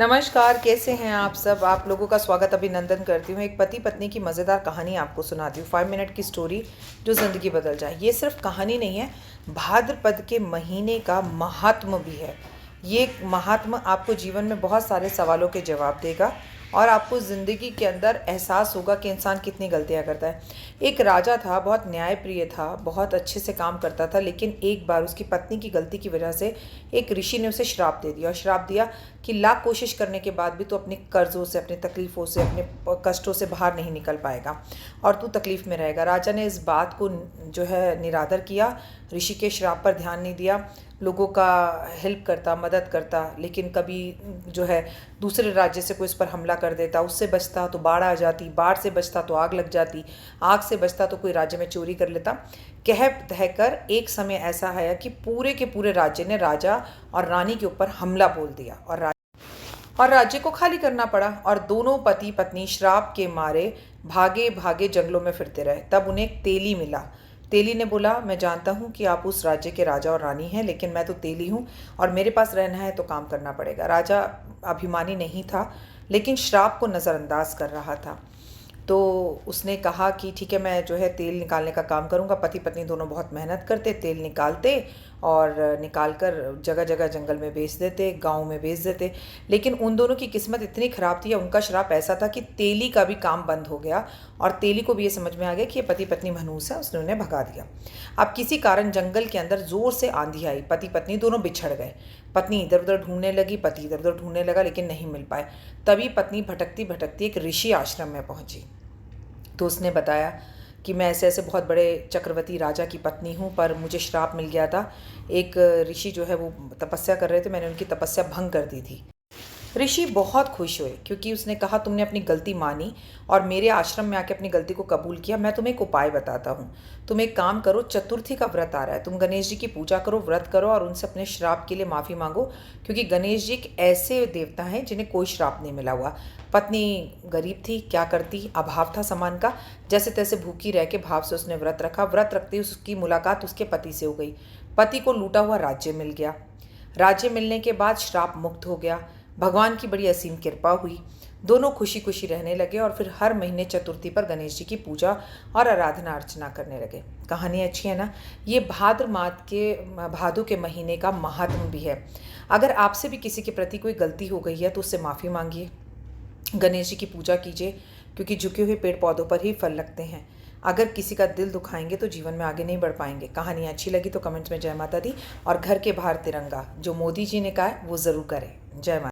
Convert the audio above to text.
नमस्कार, कैसे हैं आप सब। आप लोगों का स्वागत अभिनंदन करती हूँ। एक पति पत्नी की मज़ेदार कहानी आपको सुनाती हूँ। 5 मिनट की स्टोरी जो ज़िंदगी बदल जाए। ये सिर्फ कहानी नहीं है, भाद्रपद के महीने का महात्म भी है। ये महात्म आपको जीवन में बहुत सारे सवालों के जवाब देगा और आपको ज़िंदगी के अंदर एहसास होगा कि इंसान कितनी गलतियाँ करता है। एक राजा था, बहुत न्यायप्रिय था, बहुत अच्छे से काम करता था, लेकिन एक बार उसकी पत्नी की गलती की वजह से एक ऋषि ने उसे श्राप दे दिया और श्राप दिया कि लाख कोशिश करने के बाद भी तू अपने कर्जों से, अपनी तकलीफ़ों से, अपने कष्टों से बाहर नहीं निकल पाएगा और तू तकलीफ़ में रहेगा। राजा ने इस बात को जो है निरादर किया, ऋषि के श्राप पर ध्यान नहीं दिया, लोगों का हेल्प करता, मदद करता, लेकिन कभी जो है दूसरे राज्य से कोई इस पर हमला कर देता, उससे बचता तो बाढ़ आ जाती, बाढ़ से बचता तो आग लग जाती, आग से बचता तो कोई राज्य में चोरी कर लेता। कह कहकर एक समय ऐसा आया कि पूरे के पूरे राज्य ने राजा और रानी के ऊपर हमला बोल दिया और राज्य को खाली करना पड़ा और दोनों पति पत्नी श्राप के मारे भागे भागे जंगलों में फिरते रहे। तब उन्हें एक तेली मिला। तेली ने बोला, मैं जानता हूँ कि आप उस राज्य के राजा और रानी हैं, लेकिन मैं तो तेली हूँ और मेरे पास रहना है तो काम करना पड़ेगा। राजा अभिमानी नहीं था, लेकिन श्राप को नज़रअंदाज कर रहा था। तो उसने कहा कि ठीक है, मैं जो है तेल निकालने का काम करूँगा। पति पत्नी दोनों बहुत मेहनत करते, तेल निकालते और निकाल कर जगह जगह जंगल में बेच देते, गांव में बेच देते। लेकिन उन दोनों की किस्मत इतनी ख़राब थी या उनका श्राप ऐसा था कि तेली का भी काम बंद हो गया और तेली को भी ये समझ में आ गया कि ये पति पत्नी मनहूस है। उसने उन्हें भगा दिया। अब किसी कारण जंगल के अंदर ज़ोर से आंधी आई, पति पत्नी दोनों बिछड़ गए। पत्नी इधर उधर ढूंढने लगी, पति इधर उधर ढूंढने लगा, लेकिन नहीं मिल पाए। तभी पत्नी भटकती भटकती एक ऋषि आश्रम में पहुंची। तो उसने बताया कि मैं ऐसे ऐसे बहुत बड़े चक्रवर्ती राजा की पत्नी हूँ, पर मुझे श्राप मिल गया था। एक ऋषि जो है वो तपस्या कर रहे थे, मैंने उनकी तपस्या भंग कर दी थी। ऋषि बहुत खुश हुए क्योंकि उसने कहा, तुमने अपनी गलती मानी और मेरे आश्रम में आके अपनी गलती को कबूल किया। मैं तुम्हें एक उपाय बताता हूँ। तुम एक काम करो, चतुर्थी का व्रत आ रहा है, तुम गणेश जी की पूजा करो, व्रत करो और उनसे अपने श्राप के लिए माफ़ी मांगो, क्योंकि गणेश जी एक ऐसे देवता हैं जिन्हें कोई श्राप नहीं मिला हुआ। पत्नी गरीब थी, क्या करती, अभाव था सामान का। जैसे तैसे भूखी रह के भाव से उसने व्रत रखा। व्रत रखते ही उसकी मुलाकात उसके पति से हो गई। पति को लूटा हुआ राज्य मिल गया। राज्य मिलने के बाद श्राप मुक्त हो गया। भगवान की बड़ी असीम कृपा हुई। दोनों खुशी खुशी रहने लगे और फिर हर महीने चतुर्थी पर गणेश जी की पूजा और आराधना अर्चना करने लगे। कहानी अच्छी है ना। ये भादो के महीने का महात्म भी है। अगर आपसे भी किसी के प्रति कोई गलती हो गई है तो उससे माफ़ी मांगिए, गणेश जी की पूजा कीजिए, क्योंकि झुके हुए पेड़ पौधों पर ही फल लगते हैं। अगर किसी का दिल दुखाएंगे तो जीवन में आगे नहीं बढ़ पाएंगे। कहानी अच्छी लगी तो कमेंट्स में जय माता दी और घर के बाहर तिरंगा जो मोदी जी ने कहा है वो ज़रूर करें। जय माता।